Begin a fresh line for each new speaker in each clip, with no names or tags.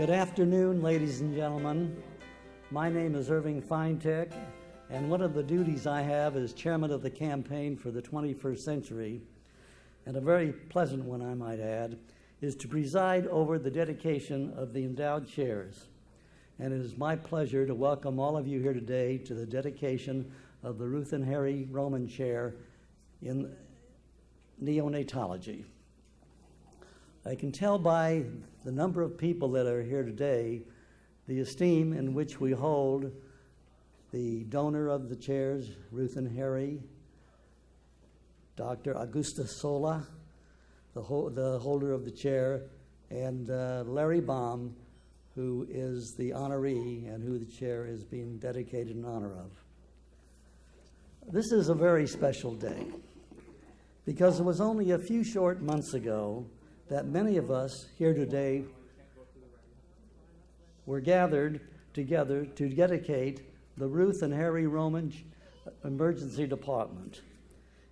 Good afternoon, ladies and gentlemen. My name is Irving Feintek, and one of the duties I have as chairman of the campaign for the 21st century, and a very pleasant one I might add, is to preside over the dedication of the endowed chairs. And it is my pleasure to welcome all of you here today to the dedication of the Ruth and Harry Roman Chair in Neonatology. I can tell by the number of people that are here today the esteem in which we hold the donor of the chairs, Ruth and Harry, Dr. Augusta Sola, the holder of the chair, and Larry Baum, who is the honoree and who the chair is being dedicated in honor of. This is a very special day because it was only a few short months ago that many of us here today were gathered together to dedicate the Ruth and Harry Roman Emergency Department.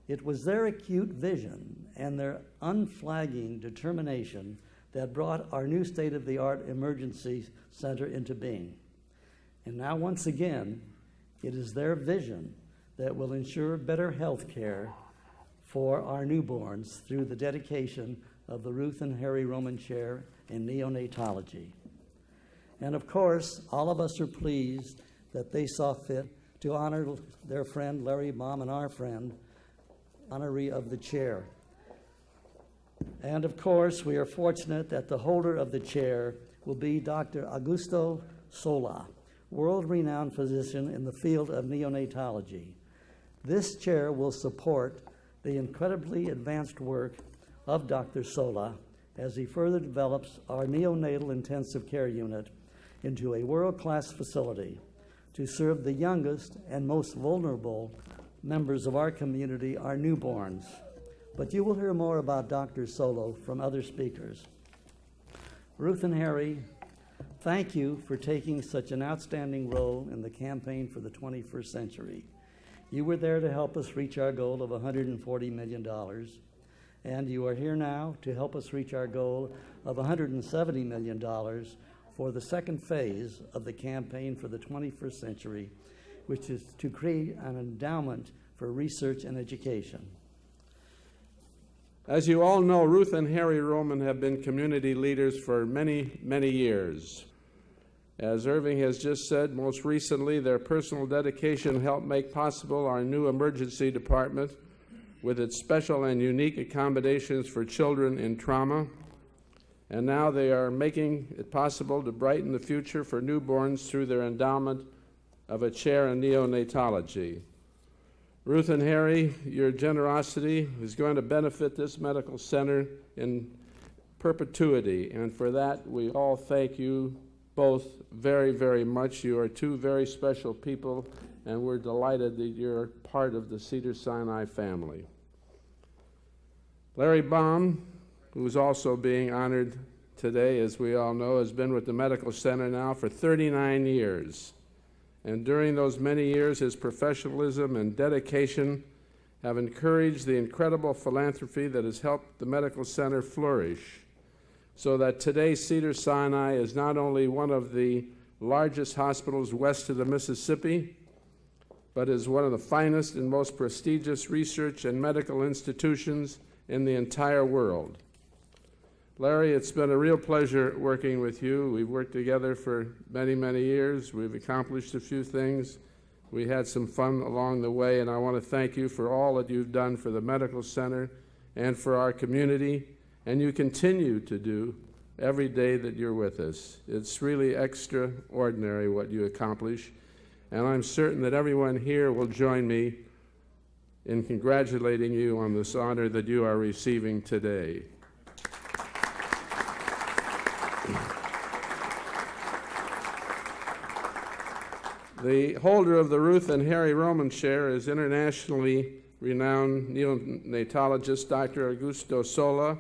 It was their acute vision and their unflagging determination that brought our new state-of-the-art emergency center into being. And now, once again, it is their vision that will ensure better health care for our newborns through the dedication of the Ruth and Harry Roman Chair in Neonatology. And of course, all of us are pleased that they saw fit to honor their friend Larry Baum and our friend, honoree of the chair. And of course, we are fortunate that the holder of the chair will be Dr. Augusto Sola, world-renowned physician in the field of neonatology. This chair will support the incredibly advanced work of Dr. Sola as he further develops our neonatal intensive care unit into a world-class facility to serve the youngest and most vulnerable members of our community, our newborns. But you will hear more about Dr. Sola from other speakers. Ruth and Harry, thank you for taking such an outstanding role in the campaign for the 21st century. You were there to help us reach our goal of $140 million. And you are here now to help us reach our goal of $170 million for the second phase of the campaign for the 21st century, which is to create an endowment for research and education.
As you all know, Ruth and Harry Roman have been community leaders for many, many years. As Irving has just said, most recently their personal dedication helped make possible our new emergency department with its special and unique accommodations for children in trauma. And now they are making it possible to brighten the future for newborns through their endowment of a chair in neonatology. Ruth and Harry, your generosity is going to benefit this medical center in perpetuity, and for that we all thank you both very, very much. You are two very special people, and we're delighted that you're part of the Cedars-Sinai family. Larry Baum, who is also being honored today, as we all know, has been with the medical center now for 39 years. And during those many years, his professionalism and dedication have encouraged the incredible philanthropy that has helped the medical center flourish, so that today Cedars-Sinai is not only one of the largest hospitals west of the Mississippi, but is one of the finest and most prestigious research and medical institutions in the entire world. Larry, it's been a real pleasure working with you. We've worked together for many, many years. We've accomplished a few things. We had some fun along the way, and I want to thank you for all that you've done for the medical center and for our community, and you continue to do every day that you're with us. It's really extraordinary what you accomplish, and I'm certain that everyone here will join me in congratulating you on this honor that you are receiving today. The holder of the Ruth and Harry Roman Chair is internationally renowned neonatologist Dr. Augusto Sola.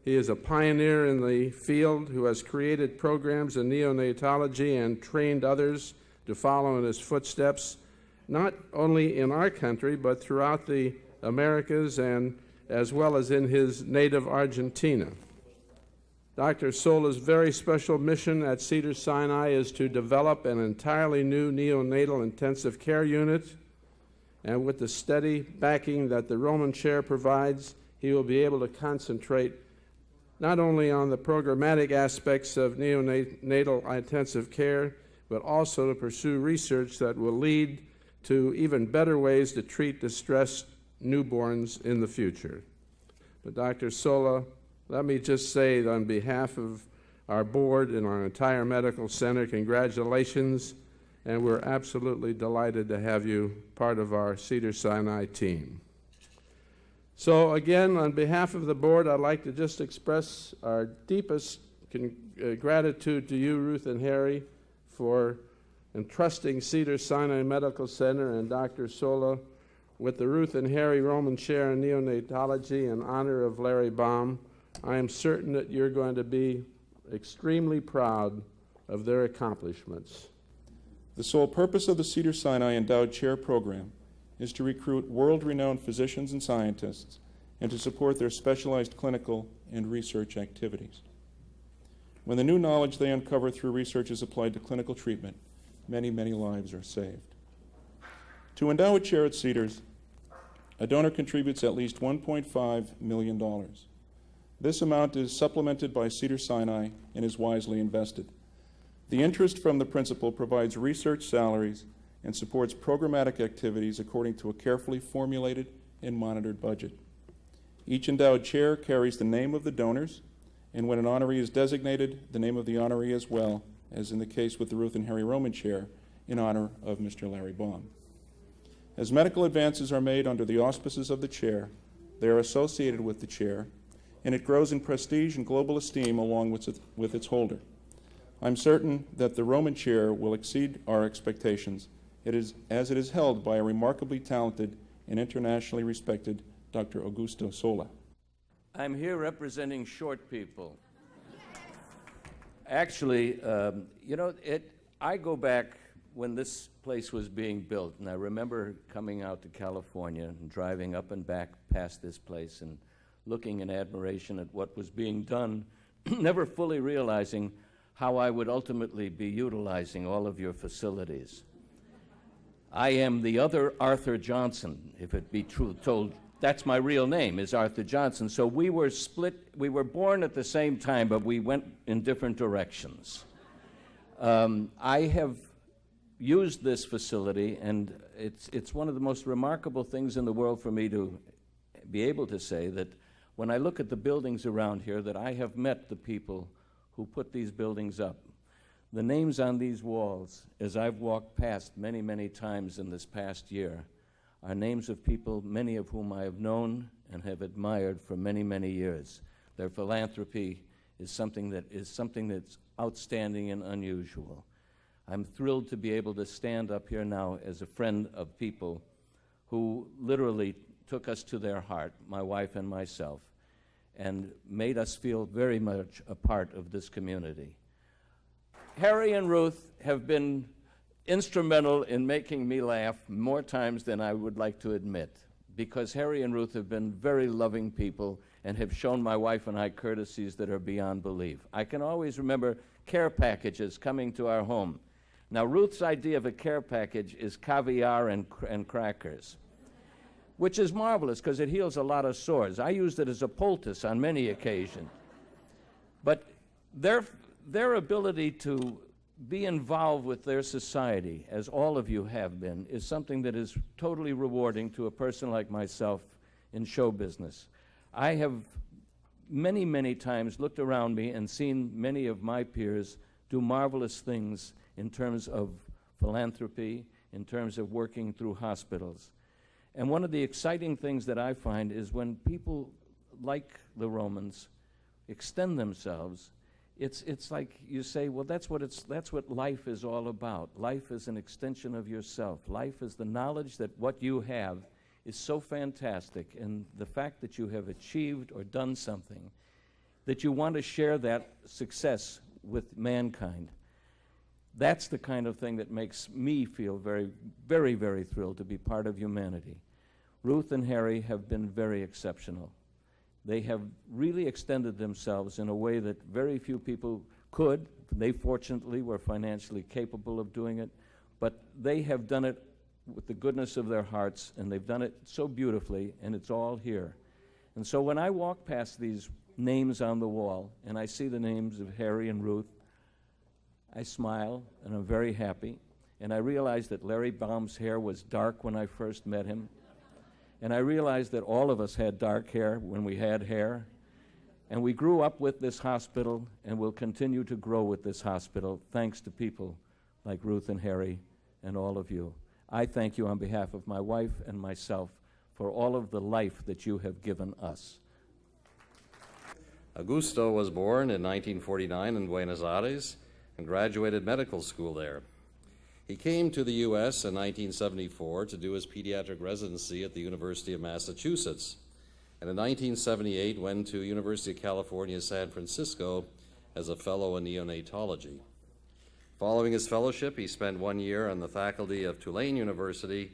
He is a pioneer in the field who has created programs in neonatology and trained others to follow in his footsteps, not only in our country, but throughout the Americas and as well as in his native Argentina. Dr. Sola's very special mission at Cedars-Sinai is to develop an entirely new neonatal intensive care unit, and with the steady backing that the Roman Chair provides, he will be able to concentrate not only on the programmatic aspects of neonatal intensive care, but also to pursue research that will lead to even better ways to treat distressed newborns in the future. But Dr. Sola, let me just say that on behalf of our board and our entire medical center, congratulations, and we're absolutely delighted to have you part of our Cedars-Sinai team. So again, on behalf of the board, I'd like to just express our deepest gratitude to you, Ruth and Harry, for entrusting Cedars-Sinai Medical Center and Dr. Sola with the Ruth and Harry Roman Chair in Neonatology in honor of Larry Baum. I am certain that you're going to be extremely proud of their accomplishments.
The sole purpose of the Cedars-Sinai Endowed Chair Program is to recruit world-renowned physicians and scientists and to support their specialized clinical and research activities. When the new knowledge they uncover through research is applied to clinical treatment, many, many lives are saved. To endow a chair at Cedars, a donor contributes at least $1.5 million. This amount is supplemented by Cedars-Sinai and is wisely invested. The interest from the principal provides research salaries and supports programmatic activities according to a carefully formulated and monitored budget. Each endowed chair carries the name of the donors, and when an honoree is designated, the name of the honoree as well, as in the case with the Ruth and Harry Roman Chair, in honor of Mr. Larry Baum. As medical advances are made under the auspices of the chair, they are associated with the chair, and it grows in prestige and global esteem along with its holder. I'm certain that the Roman Chair will exceed our expectations, as it is held by a remarkably talented and internationally respected Dr. Augusto Sola.
I'm here representing short people. Actually, I go back when this place was being built, and I remember coming out to California and driving up and back past this place and looking in admiration at what was being done, never fully realizing how I would ultimately be utilizing all of your facilities. I am the other Arthur Johnson, if it be true told. That's my real name, is Arthur Johnson. So we were split, we were born at the same time, but we went in different directions. I have used this facility, and it's one of the most remarkable things in the world for me to be able to say that when I look at the buildings around here, that I have met the people who put these buildings up. The names on these walls, as I've walked past many, many times in this past year, are names of people, many of whom I have known and have admired for many, many years. Their philanthropy is something that's outstanding and unusual. I'm thrilled to be able to stand up here now as a friend of people who literally took us to their heart, my wife and myself, and made us feel very much a part of this community. Harry and Ruth have been instrumental in making me laugh more times than I would like to admit, because Harry and Ruth have been very loving people and have shown my wife and I courtesies that are beyond belief. I can always remember care packages coming to our home. Now, Ruth's idea of a care package is caviar and crackers, which is marvelous because it heals a lot of sores. I used it as a poultice on many occasions. But their ability to be involved with their society, as all of you have been, is something that is totally rewarding to a person like myself in show business. I have many, many times looked around me and seen many of my peers do marvelous things in terms of philanthropy, in terms of working through hospitals. And one of the exciting things that I find is when people like the Romans extend themselves, it's like you say, well, that's what life is all about. Life is an extension of yourself. Life is the knowledge that what you have is so fantastic, and the fact that you have achieved or done something, that you want to share that success with mankind. That's the kind of thing that makes me feel very, very, very thrilled to be part of humanity. Ruth and Harry have been very exceptional. They have really extended themselves in a way that very few people could. They fortunately were financially capable of doing it, but they have done it with the goodness of their hearts, and they've done it so beautifully, and it's all here. And so when I walk past these names on the wall, and I see the names of Harry and Ruth, I smile, and I'm very happy. And I realize that Larry Baum's hair was dark when I first met him. And I realized that all of us had dark hair when we had hair. And we grew up with this hospital and will continue to grow with this hospital, thanks to people like Ruth and Harry and all of you. I thank you on behalf of my wife and myself for all of the life that you have given us.
Augusto was born in 1949 in Buenos Aires and graduated medical school there. He came to the U.S. in 1974 to do his pediatric residency at the University of Massachusetts, and in 1978 went to University of California, San Francisco as a fellow in neonatology. Following his fellowship, he spent 1 year on the faculty of Tulane University,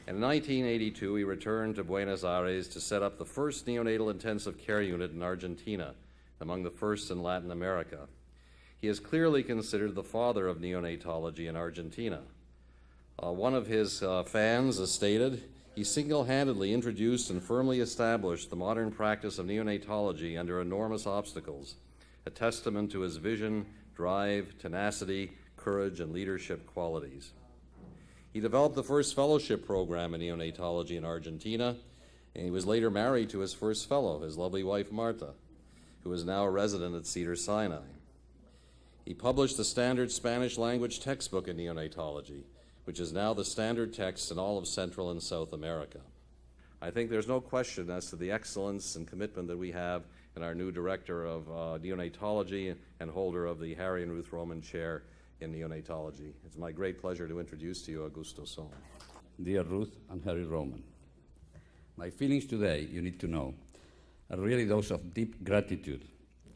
and in 1982 he returned to Buenos Aires to set up the first neonatal intensive care unit in Argentina, among the first in Latin America. He is clearly considered the father of neonatology in Argentina. One of his fans has stated, he single-handedly introduced and firmly established the modern practice of neonatology under enormous obstacles, a testament to his vision, drive, tenacity, courage, and leadership qualities. He developed the first fellowship program in neonatology in Argentina, and he was later married to his first fellow, his lovely wife Marta, who is now a resident at Cedars-Sinai. He published the standard Spanish language textbook in neonatology, which is now the standard text in all of Central and South America. I think there's no question as to the excellence and commitment that we have in our new director of neonatology and holder of the Harry and Ruth Roman Chair in Neonatology. It's my great pleasure to introduce to you Augusto Sohn.
Dear Ruth and Harry Roman, my feelings today, you need to know, are really those of deep gratitude,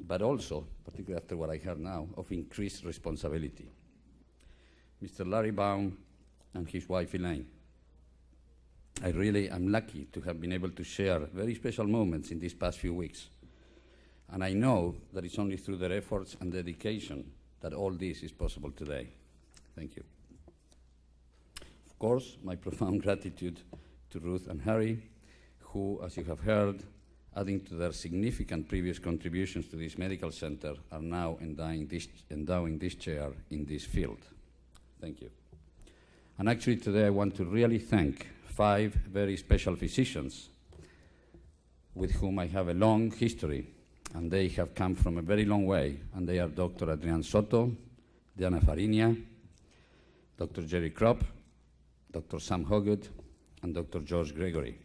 but also, particularly after what I heard now, of increased responsibility. Mr. Larry Baum and his wife Elaine, I really am lucky to have been able to share very special moments in these past few weeks. And I know that it's only through their efforts and dedication that all this is possible today. Thank you. Of course, my profound gratitude to Ruth and Harry, who, as you have heard, adding to their significant previous contributions to this medical center, are now endowing this chair in this field. Thank you. And actually today I want to really thank 5 very special physicians with whom I have a long history, and they have come from a very long way, and they are Dr. Adrian Soto, Diana Farinia, Dr. Jerry Kropp, Dr. Sam Hoggett, and Dr. George Gregory.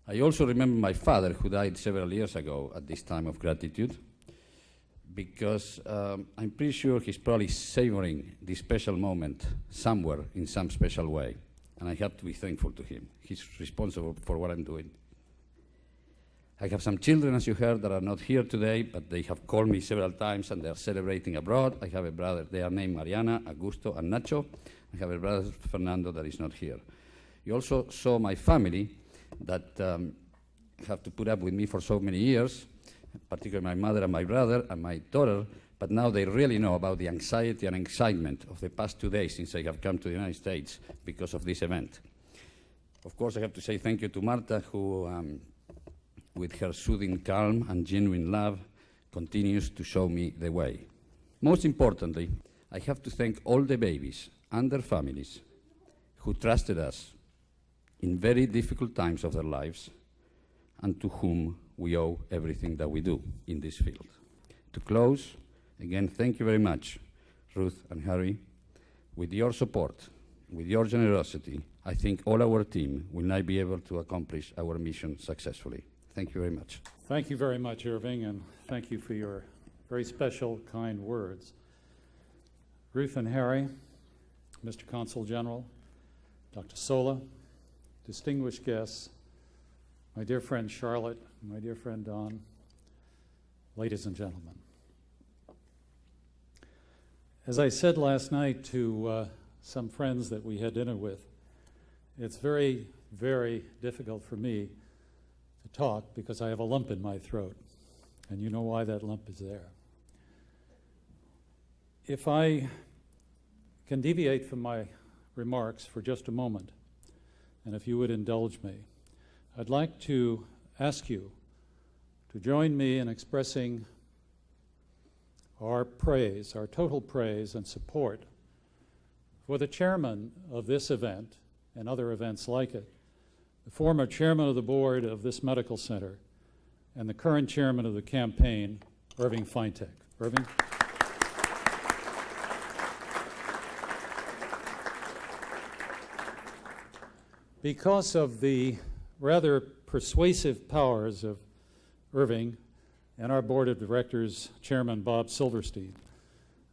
I also remember my father, who died several years ago at this time of gratitude, because I'm pretty sure he's probably savoring this special moment somewhere in some special way, and I have to be thankful to him. He's responsible for what I'm doing. I have some children, as you heard, that are not here today, but they have called me several times and they're celebrating abroad. I have a brother, they are named Mariana, Augusto, and Nacho. I have a brother, Fernando, that is not here. You also saw my family that have to put up with me for so many years, particularly my mother and my brother and my daughter, but now they really know about the anxiety and excitement of the past 2 days since I have come to the United States because of this event. Of course, I have to say thank you to Marta, who, with her soothing calm and genuine love, continues to show me the way. Most importantly, I have to thank all the babies and their families who trusted us in very difficult times of their lives, and to whom we owe everything that we do in this field. To close, again, thank you very much, Ruth and Harry. With your support, with your generosity, I think all our team will now be able to accomplish our mission successfully. Thank you very much.
Thank you very much, Irving, and thank you for your very special, kind words. Ruth and Harry, Mr. Consul General, Dr. Sola, distinguished guests, my dear friend Charlotte, my dear friend Don, ladies and gentlemen. As I said last night to some friends that we had dinner with, it's very, very difficult for me to talk because I have a lump in my throat, and you know why that lump is there. If I can deviate from my remarks for just a moment, and if you would indulge me, I'd like to ask you to join me in expressing our praise, our total praise and support for the chairman of this event and other events like it, the former chairman of the board of this medical center, and the current chairman of the campaign, Irving Feintek. Irving. Because of the rather persuasive powers of Irving and our board of directors, Chairman Bob Silverstein,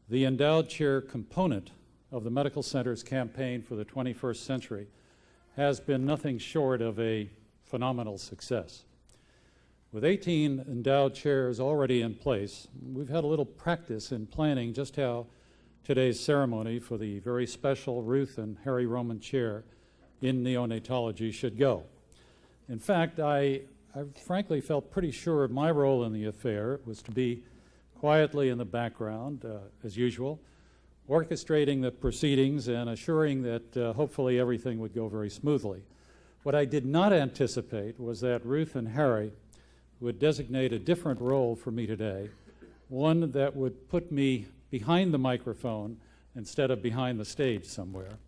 the endowed chair component of the medical center's campaign for the 21st century has been nothing short of a phenomenal success. With 18 endowed chairs already in place, we've had a little practice in planning just how today's ceremony for the very special Ruth and Harry Roman Chair in neonatology should go. In fact, I frankly felt pretty sure of my role in the affair. It was to be quietly in the background, as usual, orchestrating the proceedings and assuring that hopefully everything would go very smoothly. What I did not anticipate was that Ruth and Harry would designate a different role for me today, one that would put me behind the microphone instead of behind the stage somewhere.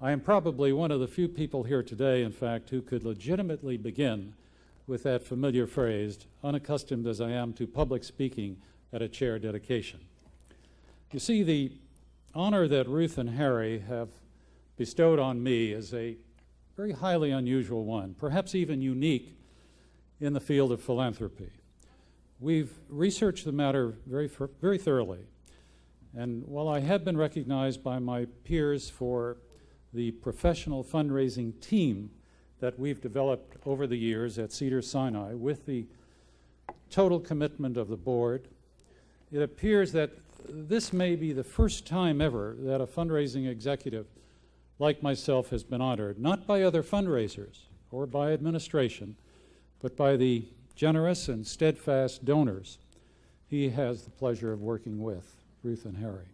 I am probably one of the few people here today, in fact, who could legitimately begin with that familiar phrase, unaccustomed as I am to public speaking at a chair dedication. You see, the honor that Ruth and Harry have bestowed on me is a very highly unusual one, perhaps even unique in the field of philanthropy. We've researched the matter very thoroughly, and while I have been recognized by my peers for the professional fundraising team that we've developed over the years at Cedars-Sinai with the total commitment of the board, it appears that this may be the first time ever that a fundraising executive like myself has been honored, not by other fundraisers or by administration, but by the generous and steadfast donors he has the pleasure of working with, Ruth and Harry.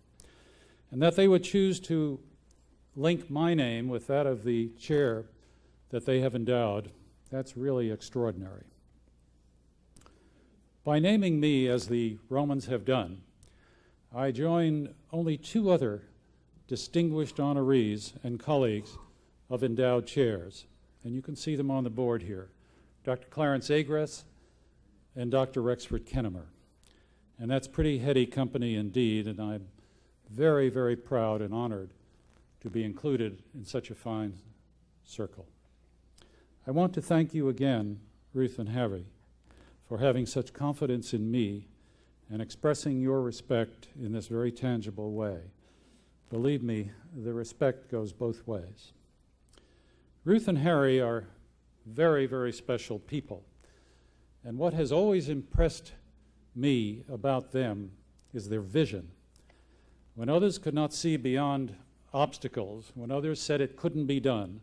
And that they would choose to link my name with that of the chair that they have endowed, that's really extraordinary. By naming me as the Romans have done, I join only two other distinguished honorees and colleagues of endowed chairs, and you can see them on the board here, Dr. Clarence Agress and Dr. Rexford Kennemer. And that's pretty heady company indeed, and I'm very, very proud and honored to be included in such a fine circle. I want to thank you again, Ruth and Harry, for having such confidence in me and expressing your respect in this very tangible way. Believe me, the respect goes both ways. Ruth and Harry are very, very special people, and what has always impressed me about them is their vision. When others could not see beyond obstacles, when others said it couldn't be done,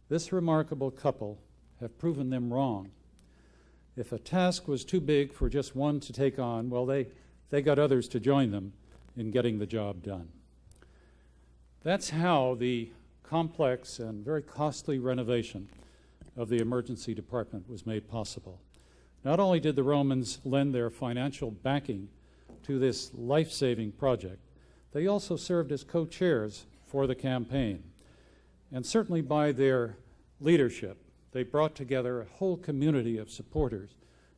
this remarkable couple have proven them wrong. If a task was too big for just one to take on, well, they got others to join them in getting the job done. That's how the complex and very costly renovation of the emergency department was made possible. Not only did the Romans lend their financial backing to this life-saving project, they also served as co-chairs for the campaign. And certainly by their leadership, they brought together a whole community of supporters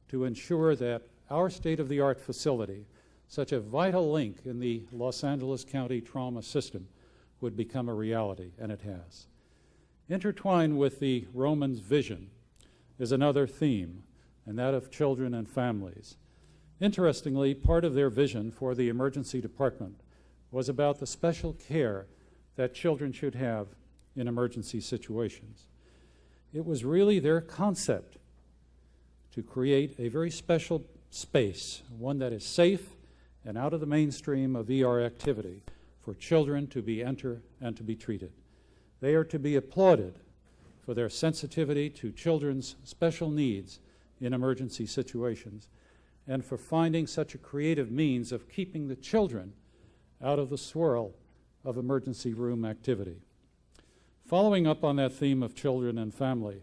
to ensure that our state-of-the-art facility, such a vital link in the Los Angeles County trauma system, would become a reality, and it has. Intertwined with the Romans' vision is another theme, and that of children and families. Interestingly, part of their vision for the emergency department was about the special care that children should have in emergency situations. It was really their concept to create a very special space, one that is safe and out of the mainstream of ER activity for children to be entered and to be treated. They are to be applauded for their sensitivity to children's special needs in emergency situations, and for finding such a creative means of keeping the children out of the swirl of emergency room activity. Following up on that theme of children and family,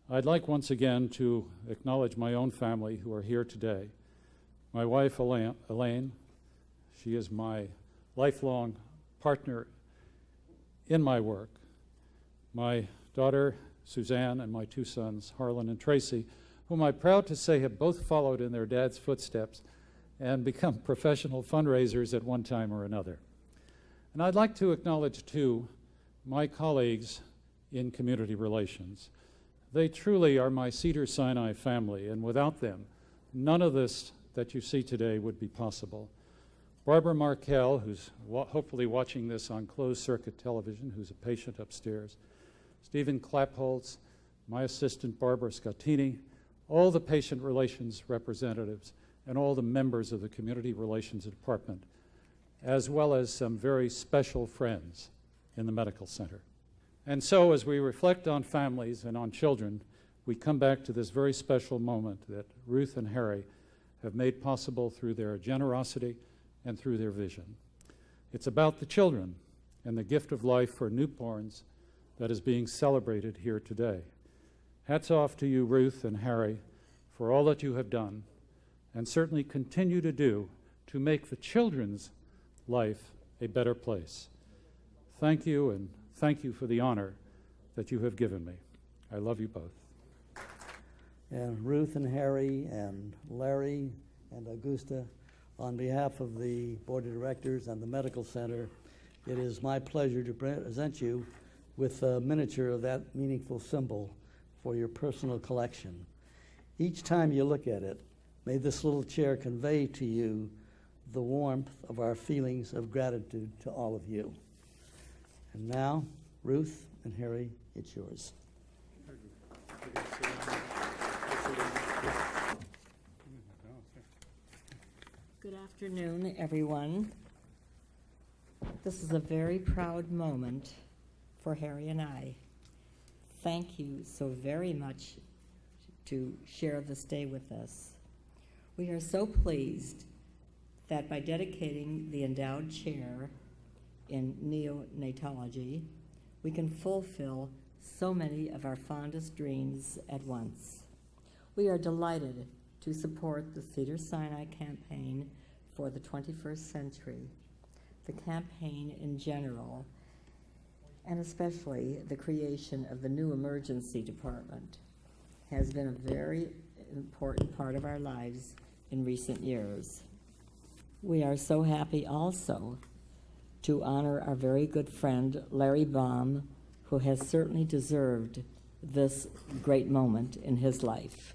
I'd like once again to acknowledge my own family who are here today. My wife, Elaine, she is my lifelong partner in my work. My daughter, Suzanne, and my two sons, Harlan and Tracy, whom I'm proud to say have both followed in their dad's footsteps and become professional fundraisers at one time or another. And I'd like to acknowledge, too, my colleagues in community relations. They truly are my Cedars-Sinai family, and without them, none of this that you see today would be possible. Barbara Markell, who's hopefully watching this on closed-circuit television, who's a patient upstairs, Stephen Klappholz, my assistant Barbara Scottini, all the patient relations representatives, and all the members of the Community Relations Department, as well as some very special friends in the medical center. And so as we reflect on families and on children, we come back to this very special moment that Ruth and Harry have made possible through their generosity and through their vision. It's about the children and the gift of life for newborns that is being celebrated here today. Hats off to you, Ruth and Harry, for all that you have done and certainly continue to do to make the children's life a better place. Thank you, and thank you for the honor that you have given me. I love you both.
And Ruth and Harry and Larry and Augusta, on behalf of the Board of Directors and the Medical Center, it is my pleasure to present you with a miniature of that meaningful symbol for your personal collection. Each time you look at it, may this little chair convey to you the warmth of our feelings of gratitude to all of you. And now, Ruth and Harry, it's yours.
Good afternoon, everyone. This is a very proud moment for Harry and I. Thank you so very much to share this day with us. We are so pleased that by dedicating the endowed chair in neonatology, we can fulfill so many of our fondest dreams at once. We are delighted to support the Cedars-Sinai campaign for the 21st century, the campaign in general, and especially the creation of the new emergency department has been a very important part of our lives in recent years. We are so happy also to honor our very good friend, Larry Baum, who has certainly deserved this great moment in his life.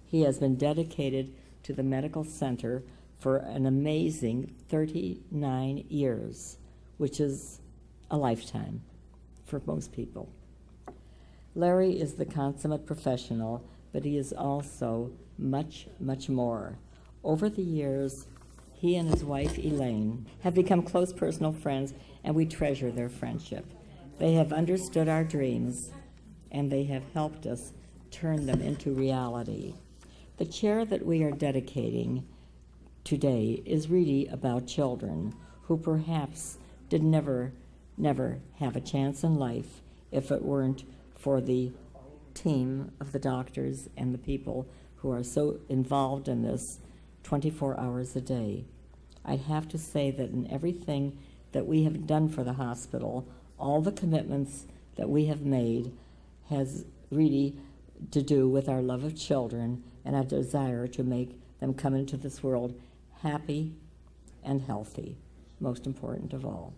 He has been dedicated to the medical center for an amazing 39 years, which is a lifetime for most people. Larry is the consummate professional, but he is also much, much more. Over the years, he and his wife, Elaine, have become close personal friends, and we treasure their friendship. They have understood our dreams, and they have helped us turn them into reality. The chair that we are dedicating today is really about children who perhaps did never have a chance in life if it weren't for the team of the doctors and the people who are so involved in this 24 hours a day. I'd have to say that in everything that we have done for the hospital, all the commitments that we have made has really to do with our love of children and our desire to make them come into this world happy and healthy, most important of all.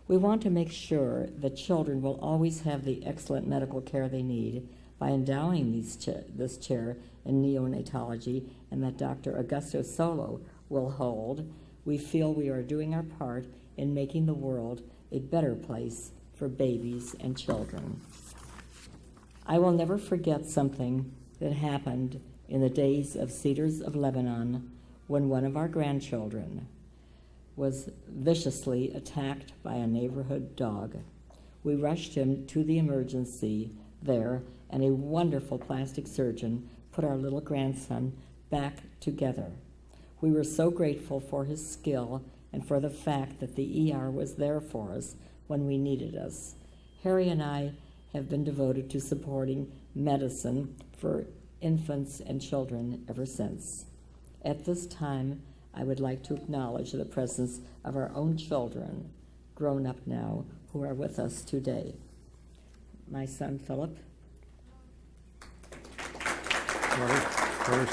We want to make sure that children will always have the excellent medical care they need by endowing this chair in neonatology and that Dr. Augusto Solo will hold. We feel we are doing our part in making the world a better place for babies and children. I will never forget something that happened in the days of Cedars of Lebanon when one of our grandchildren was viciously attacked by a neighborhood dog. We rushed him to the emergency there, and a wonderful plastic surgeon put our little grandson back together. We were so grateful for his skill and for the fact that the ER was there for us when we needed us. Harry and I have been devoted to supporting medicine for infants and children ever since. At this time, I would like to acknowledge the presence of our own children, grown up now, who are with us today. My son, Philip,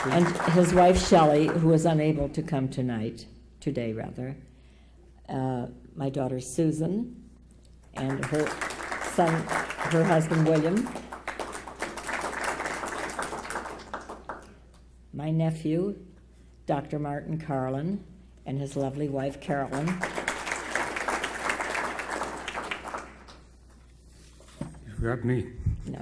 and his wife, Shelley, who is unable to come today, my daughter, Susan, and her husband, William, my nephew, Dr. Martin Carlin, and his lovely wife, Carolyn.
You forgot me.
No.